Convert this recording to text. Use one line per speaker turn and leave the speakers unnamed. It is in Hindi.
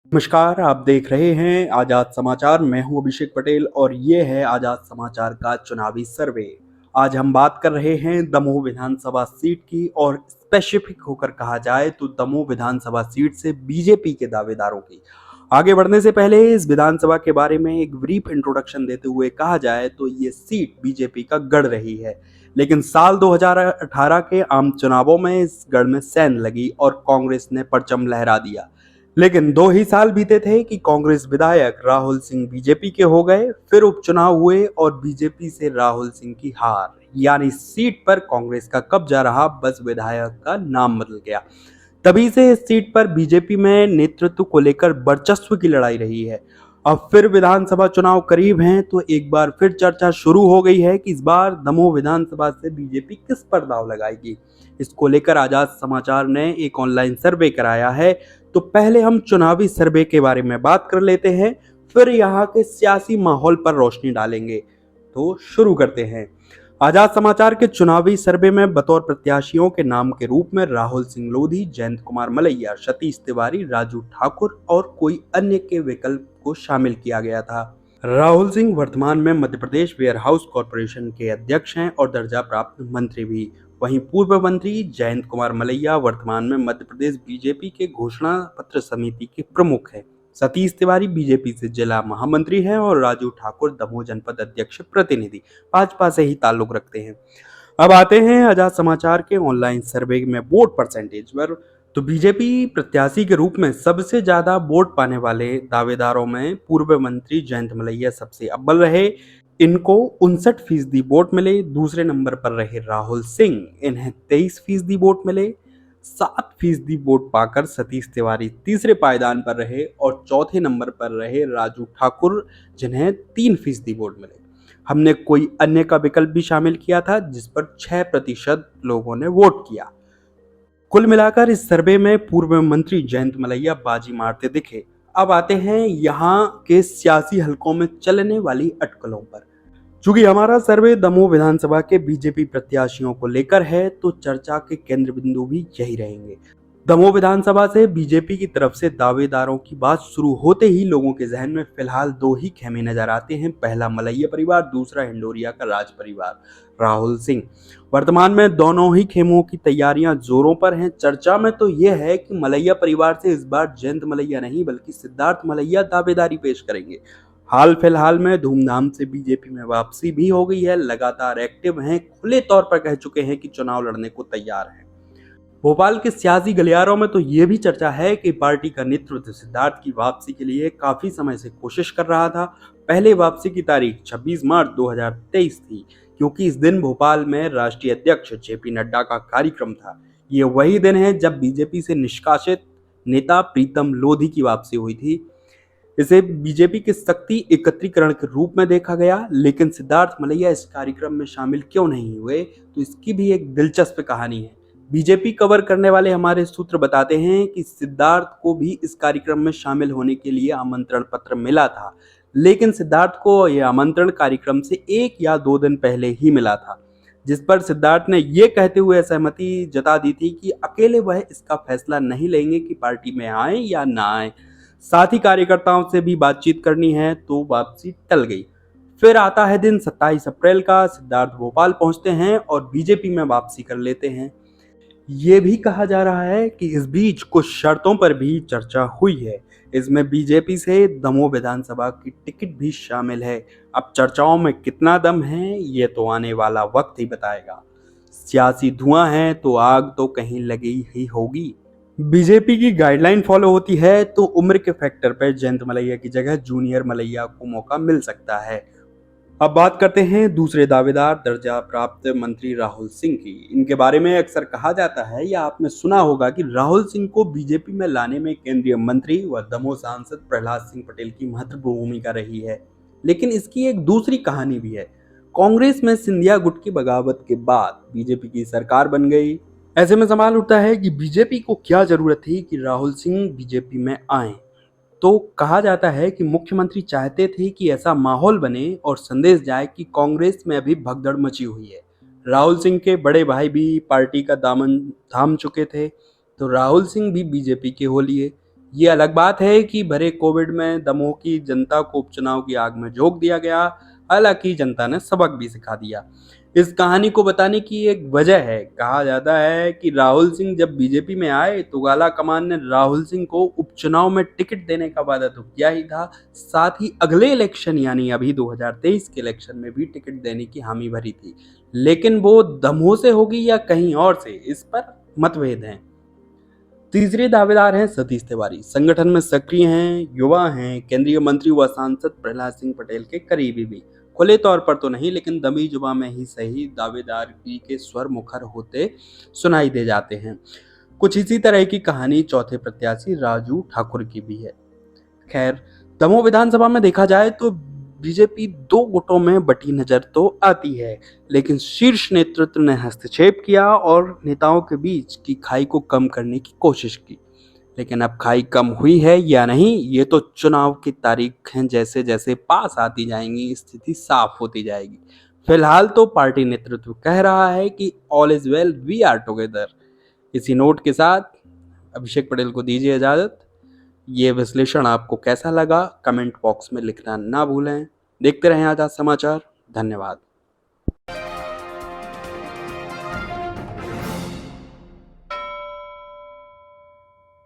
नमस्कार, आप देख रहे हैं आजाद समाचार। मैं हूं अभिषेक पटेल और ये है आजाद समाचार का चुनावी सर्वे। आज हम बात कर रहे हैं दमोह विधानसभा सीट की और स्पेसिफिक होकर कहा जाए तो दमोह विधानसभा सीट से बीजेपी के दावेदारों की। आगे बढ़ने से पहले इस विधानसभा के बारे में एक ब्रीफ इंट्रोडक्शन देते हुए कहा जाए तो ये सीट बीजेपी का गढ़ रही है, लेकिन साल 2018 के आम चुनावों में इस गढ़ में सैंध लगी और कांग्रेस ने परचम लहरा दिया। लेकिन 2 ही साल बीते थे कि कांग्रेस विधायक राहुल सिंह बीजेपी के हो गए, फिर उपचुनाव हुए और बीजेपी से राहुल सिंह की हार, यानी सीट पर कांग्रेस का कब्जा रहा, बस विधायक का नाम बदल गया। तभी से इस सीट पर बीजेपी में नेतृत्व को लेकर वर्चस्व की लड़ाई रही है। अब फिर विधानसभा चुनाव करीब हैं तो एक बार फिर चर्चा शुरू हो गई है कि इस बार दमोह विधानसभा से बीजेपी किस पर दांव लगाएगी। इसको लेकर आजाद समाचार ने एक ऑनलाइन सर्वे कराया है। तो पहले हम चुनावी सर्वे के बारे में बात कर लेते हैं, फिर यहाँ के सियासी माहौल पर रोशनी डालेंगे। तो शुरू करते हैं। आजाद समाचार के चुनावी सर्वे में बतौर प्रत्याशियों के नाम के रूप में राहुल सिंह लोधी, जयंत कुमार मलैया, सतीश तिवारी, राजू ठाकुर और कोई अन्य के विकल्प को शामिल किया गया था। राहुल सिंह वर्तमान में Madhya Pradesh ware house corporation के अध्यक्ष हैं और दर्जा प्राप्त मंत्री भी। वहीं पूर्व मंत्री जयंत कुमार मलैया वर्तमान में मध्य प्रदेश बीजेपी के घोषणा पत्र समिति के प्रमुख हैं। सतीश तिवारी बीजेपी से जिला महामंत्री हैं और राजू ठाकुर दमोह जनपद अध्यक्ष प्रतिनिधि भाजपा से ही ताल्लुक रखते हैं। अब आते हैं आजाद समाचार के ऑनलाइन सर्वे में वोट परसेंटेज पर। तो बीजेपी प्रत्याशी के रूप में सबसे ज्यादा वोट पाने वाले दावेदारों में पूर्व मंत्री जयंत मलैया सबसे अव्वल रहे। इनको 59% वोट मिले। दूसरे नंबर पर रहे राहुल सिंह, इन्हें 23% वोट मिले। 7% वोट पाकर सतीश तिवारी तीसरे पायदान पर रहे और चौथे नंबर पर रहे राजू ठाकुर, जिन्हें 3% वोट मिले। हमने कोई अन्य का विकल्प भी शामिल किया था जिस पर 6% लोगों ने वोट किया। कुल मिलाकर इस सर्वे में पूर्व मंत्री जयंत मलैया बाजी मारते दिखे। अब आते हैं यहाँ के सियासी हलकों में चलने वाली अटकलों पर। चूंकि हमारा सर्वे दमोह विधानसभा के बीजेपी प्रत्याशियों को लेकर है तो चर्चा के केंद्र बिंदु भी यही रहेंगे। दमोह विधानसभा से बीजेपी की तरफ से दावेदारों की बात शुरू होते ही लोगों के जहन में फिलहाल 2 ही खेमे नजर आते हैं। पहला मलैया परिवार, दूसरा हिंडोरिया का राज परिवार राहुल सिंह। वर्तमान में दोनों ही खेमों की तैयारियां जोरों पर हैं। चर्चा में तो यह है कि मलैया परिवार से इस बार जयंत मलैया नहीं बल्कि सिद्धार्थ मलैया दावेदारी पेश करेंगे। हाल फिलहाल में धूमधाम से बीजेपी में वापसी भी हो गई है, लगातार एक्टिव हैं, खुले तौर पर कह चुके हैं कि चुनाव लड़ने को तैयार हैं। भोपाल के सियासी गलियारों में तो ये भी चर्चा है कि पार्टी का नेतृत्व सिद्धार्थ की वापसी के लिए काफी समय से कोशिश कर रहा था। पहले वापसी की तारीख 26 मार्च 2023 थी, क्योंकि इस दिन भोपाल में राष्ट्रीय अध्यक्ष जेपी नड्डा का कार्यक्रम था। ये वही दिन है जब बीजेपी से निष्कासित नेता प्रीतम लोधी की वापसी हुई थी। इसे बीजेपी के शक्ति एकत्रीकरण के रूप में देखा गया, लेकिन सिद्धार्थ मलैया इस कार्यक्रम में शामिल क्यों नहीं हुए, तो इसकी भी एक दिलचस्प कहानी है। बीजेपी कवर करने वाले हमारे सूत्र बताते हैं कि सिद्धार्थ को भी इस कार्यक्रम में शामिल होने के लिए आमंत्रण पत्र मिला था, लेकिन सिद्धार्थ को यह आमंत्रण कार्यक्रम से 1 या 2 दिन पहले ही मिला था, जिस पर सिद्धार्थ ने यह कहते हुए सहमति जता दी थी कि अकेले वह इसका फैसला नहीं लेंगे कि पार्टी में आए या ना आए, साथ ही कार्यकर्ताओं से भी बातचीत करनी है, तो वापसी टल गई। फिर आता है दिन 27 अप्रैल का। सिद्धार्थ भोपाल पहुंचते हैं और बीजेपी में वापसी कर लेते हैं। ये भी कहा जा रहा है कि इस बीच कुछ शर्तों पर भी चर्चा हुई है। इसमें बीजेपी से दमोह विधानसभा की टिकट भी शामिल है। अब चर्चाओं में कितना दम है ये तो आने वाला वक्त ही बताएगा। सियासी धुआं है तो आग तो कहीं लगी ही होगी। बीजेपी की गाइडलाइन फॉलो होती है तो उम्र के फैक्टर पर जयंत मलैया की जगह जूनियर मलैया को मौका मिल सकता है। अब बात करते हैं दूसरे दावेदार दर्जा प्राप्त मंत्री राहुल सिंह की। इनके बारे में अक्सर कहा जाता है या आपने सुना होगा कि राहुल सिंह को बीजेपी में लाने में केंद्रीय मंत्री व दमोह सांसद प्रहलाद सिंह पटेल की महत्वपूर्ण भूमिका रही है। लेकिन इसकी एक दूसरी कहानी भी है। कांग्रेस में सिंधिया गुट की बगावत के बाद बीजेपी की सरकार बन गई। ऐसे में सवाल उठता है कि बीजेपी को क्या जरूरत थी कि राहुल सिंह बीजेपी में आए। तो कहा जाता है कि मुख्यमंत्री चाहते थे कि ऐसा माहौल बने और संदेश जाए कि कांग्रेस में अभी भगदड़ मची हुई है। राहुल सिंह के बड़े भाई भी पार्टी का दामन थाम चुके थे, तो राहुल सिंह भी बीजेपी के हो लिए। ये अलग बात है कि भरे कोविड में दमोह की जनता को उपचुनाव की आग में झोंक दिया गया। हालांकि जनता ने सबक भी सिखा दिया। इस कहानी को बताने की एक वजह है। कहा जाता है कि राहुल सिंह जब बीजेपी में आए तो काला कमान ने राहुल सिंह को उपचुनाव में टिकट देने का वादा तो किया ही था, साथ ही अगले इलेक्शन यानी अभी 2023 के इलेक्शन में भी टिकट देने की हामी भरी थी। लेकिन वो दमोह से होगी या कहीं और से, इस पर मतभेद हैं। तीसरे दावेदार हैं सतीश तिवारी। संगठन में सक्रिय हैं, युवा हैं, केंद्रीय मंत्री व सांसद प्रहलाद सिंह पटेल के करीबी भी। खुले तौर पर तो नहीं, लेकिन दबी जुबां में ही सही दावेदारी के स्वर मुखर होते सुनाई दे जाते हैं। कुछ इसी तरह की कहानी चौथे प्रत्याशी राजू ठाकुर की भी है। खैर, दमोह विधानसभा में देखा जाए तो बीजेपी दो गुटों में बटी नजर तो आती है, लेकिन शीर्ष नेतृत्व ने हस्तक्षेप किया और नेताओं के बीच की खाई को कम करने की कोशिश की। लेकिन अब खाई कम हुई है या नहीं, ये तो चुनाव की तारीखें जैसे जैसे पास आती जाएंगी स्थिति साफ होती जाएगी। फिलहाल तो पार्टी नेतृत्व कह रहा है कि all is well, we are together. इसी नोट के साथ अभिषेक पटेल को दीजिए इजाजत। ये विश्लेषण आपको कैसा लगा कमेंट बॉक्स में लिखना ना भूलें। देखते रहें आजाद समाचार। धन्यवाद।